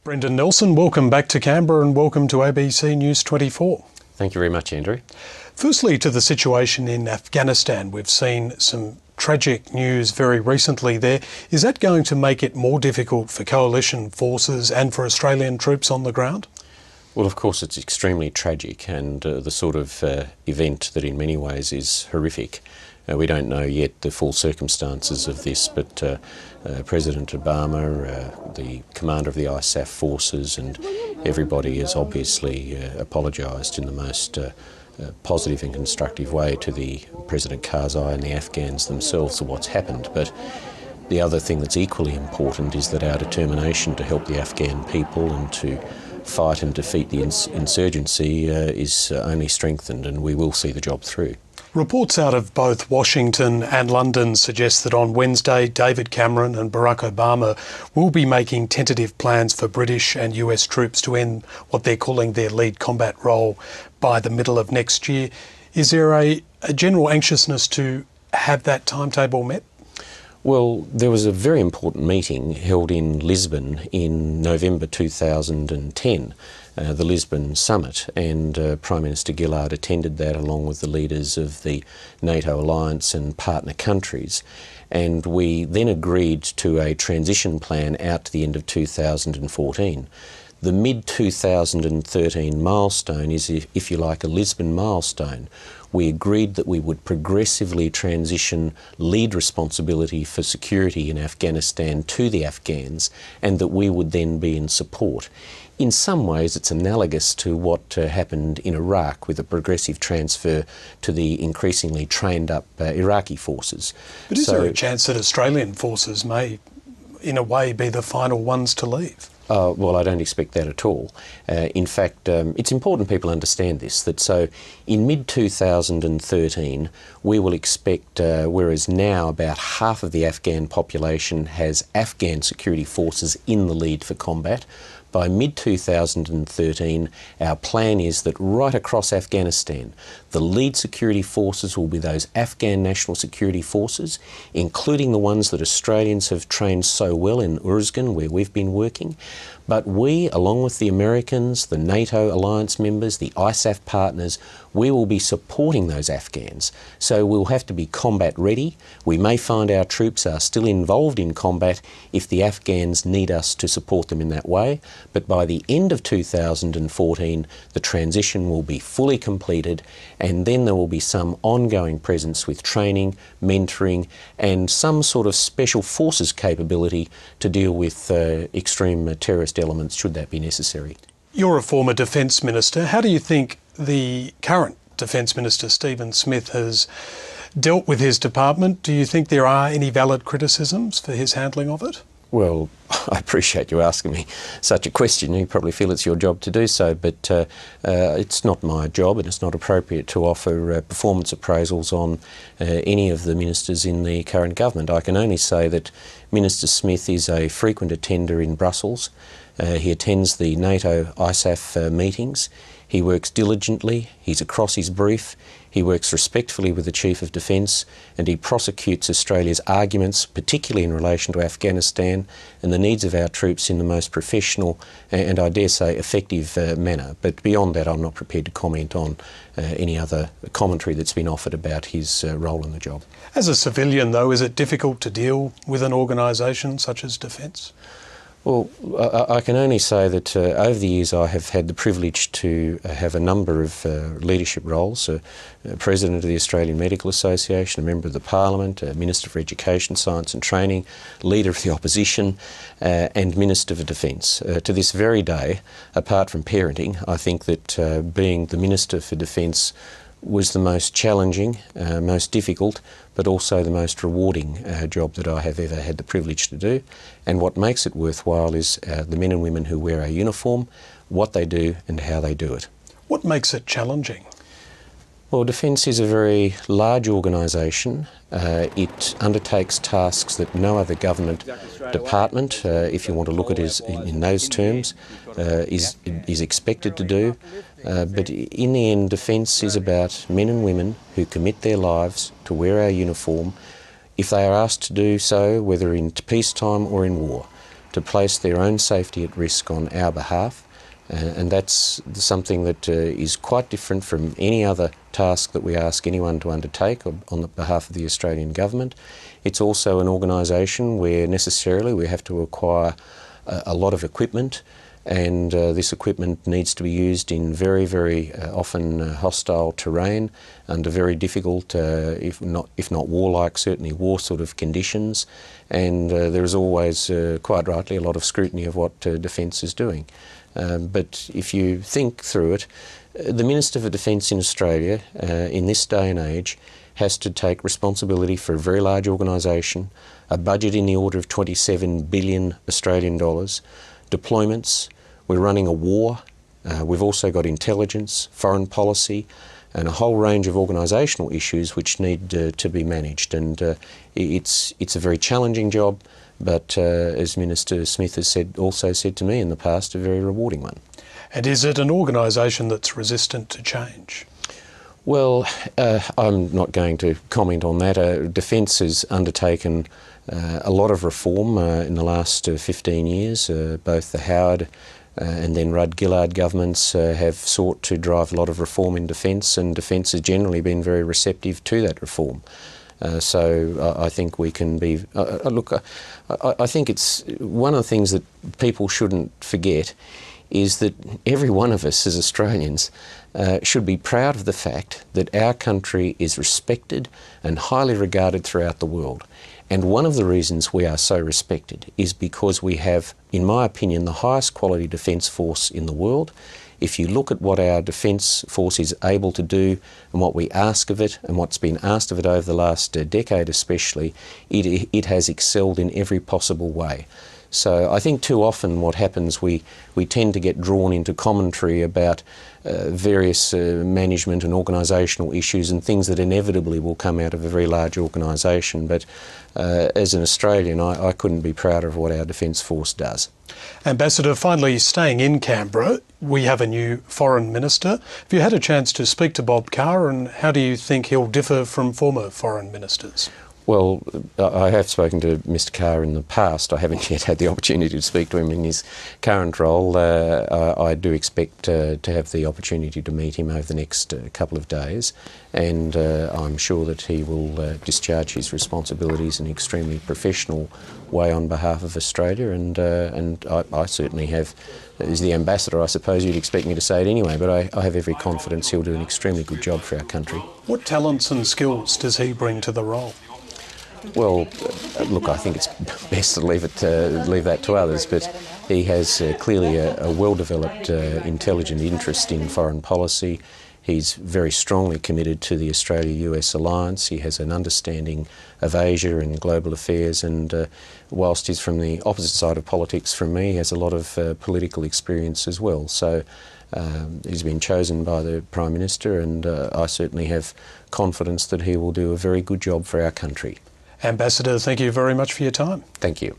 Brendan Nelson, welcome back to Canberra and welcome to ABC News 24. Thank you very much, Andrew. Firstly, to the situation in Afghanistan. We've seen some tragic news very recently there. Is that going to make it more difficult for coalition forces and for Australian troops on the ground? Well, of course, it's extremely tragic and the sort of event that in many ways is horrific. We don't know yet the full circumstances of this, but President Obama, the commander of the ISAF forces, and everybody has obviously apologised in the most positive and constructive way to the President Karzai and the Afghans themselves for what's happened. But the other thing that's equally important is that our determination to help the Afghan people and to fight and defeat the insurgency is only strengthened, and we will see the job through. Reports out of both Washington and London suggest that on Wednesday, David Cameron and Barack Obama will be making tentative plans for British and US troops to end what they're calling their lead combat role by the middle of next year. Is there a general anxiousness to have that timetable met? Well, there was a very important meeting held in Lisbon in November 2010, the Lisbon Summit, and Prime Minister Gillard attended that along with the leaders of the NATO alliance and partner countries. And we then agreed to a transition plan out to the end of 2014. The mid-2013 milestone is, if you like, a Lisbon milestone. We agreed that we would progressively transition lead responsibility for security in Afghanistan to the Afghans, and that we would then be in support. In some ways, it's analogous to what happened in Iraq with a progressive transfer to the increasingly trained up Iraqi forces. But is there a chance that Australian forces may, in a way, be the final ones to leave? Well, I don't expect that at all. In fact, it's important people understand this, that so in mid-2013 we will expect, whereas now about half of the Afghan population has Afghan security forces in the lead for combat, by mid-2013 our plan is that right across Afghanistan the lead security forces will be those Afghan national security forces, including the ones that Australians have trained so well in Uruzgan, where we've been working. But we, along with the Americans, the NATO alliance members, the ISAF partners, we will be supporting those Afghans. So we'll have to be combat ready. We may find our troops are still involved in combat if the Afghans need us to support them in that way. But by the end of 2014, the transition will be fully completed, and then there will be some ongoing presence with training, mentoring, and some sort of special forces capability to deal with extreme terrorist elements should that be necessary. You're a former Defence Minister. How do you think the current Defence Minister, Stephen Smith, has dealt with his department? Do you think there are any valid criticisms for his handling of it? Well, I appreciate you asking me such a question. You probably feel it's your job to do so, but it's not my job, and it's not appropriate to offer performance appraisals on any of the ministers in the current government. I can only say that Minister Smith is a frequent attender in Brussels. He attends the NATO ISAF meetings. He works diligently, he's across his brief, he works respectfully with the Chief of Defence, and he prosecutes Australia's arguments, particularly in relation to Afghanistan and the needs of our troops in the most professional and, I dare say, effective manner. But beyond that, I'm not prepared to comment on any other commentary that's been offered about his role in the job. As a civilian, though, is it difficult to deal with an organisation such as Defence? Well, I can only say that over the years I have had the privilege to have a number of leadership roles, President of the Australian Medical Association, a Member of the Parliament, Minister for Education, Science and Training, Leader of the Opposition and Minister for Defence. To this very day, apart from parenting, I think that being the Minister for Defence was the most challenging, most difficult, but also the most rewarding job that I have ever had the privilege to do. And what makes it worthwhile is the men and women who wear our uniform, what they do and how they do it. What makes it challenging? Well, Defence is a very large organisation. It undertakes tasks that no other government department, if you want to look at it in those terms, is expected to do. But in the end, Defence is about men and women who commit their lives to wear our uniform if they are asked to do so, whether in peacetime or in war. to place their own safety at risk on our behalf. And that's something that is quite different from any other task that we ask anyone to undertake on the behalf of the Australian Government. It's also an organisation where necessarily we have to acquire a lot of equipment, and this equipment needs to be used in very, very often hostile terrain under very difficult, if not warlike, certainly war sort of conditions. And there is always, quite rightly, a lot of scrutiny of what Defence is doing. But if you think through it, the Minister for Defence in Australia, in this day and age, has to take responsibility for a very large organisation, a budget in the order of 27 billion Australian dollars, deployments. We're running a war. We've also got intelligence, foreign policy, and a whole range of organisational issues which need to be managed. And it's a very challenging job, but as Minister Smith has also said to me in the past, a very rewarding one. And is it an organisation that's resistant to change? Well, I'm not going to comment on that. Defence has undertaken a lot of reform in the last 15 years. Both the Howard and then Rudd-Gillard governments have sought to drive a lot of reform in Defence, and Defence has generally been very receptive to that reform. So I think we can be... I think it's one of the things that people shouldn't forget is that every one of us as Australians should be proud of the fact that our country is respected and highly regarded throughout the world. And one of the reasons we are so respected is because we have, in my opinion, the highest quality defence force in the world. If you look at what our defence force is able to do and what we ask of it and what's been asked of it over the last decade especially, it has excelled in every possible way. So I think too often what happens, we tend to get drawn into commentary about various management and organisational issues and things that inevitably will come out of a very large organisation. But as an Australian, I couldn't be prouder of what our Defence Force does. Ambassador, finally staying in Canberra, we have a new Foreign Minister. Have you had a chance to speak to Bob Carr, and how do you think he'll differ from former Foreign Ministers? Well, I have spoken to Mr Carr in the past. I haven't yet had the opportunity to speak to him in his current role. I do expect to have the opportunity to meet him over the next couple of days, and I'm sure that he will discharge his responsibilities in an extremely professional way on behalf of Australia, and I certainly have, as the Ambassador, I suppose you'd expect me to say it anyway, but I have every confidence he'll do an extremely good job for our country. What talents and skills does he bring to the role? Well, look, I think it's best to leave that to others, but he has clearly a well-developed intelligent interest in foreign policy. He's very strongly committed to the Australia-US alliance. He has an understanding of Asia and global affairs, and whilst he's from the opposite side of politics from me, he has a lot of political experience as well. So he's been chosen by the Prime Minister, and I certainly have confidence that he will do a very good job for our country. Ambassador, thank you very much for your time. Thank you.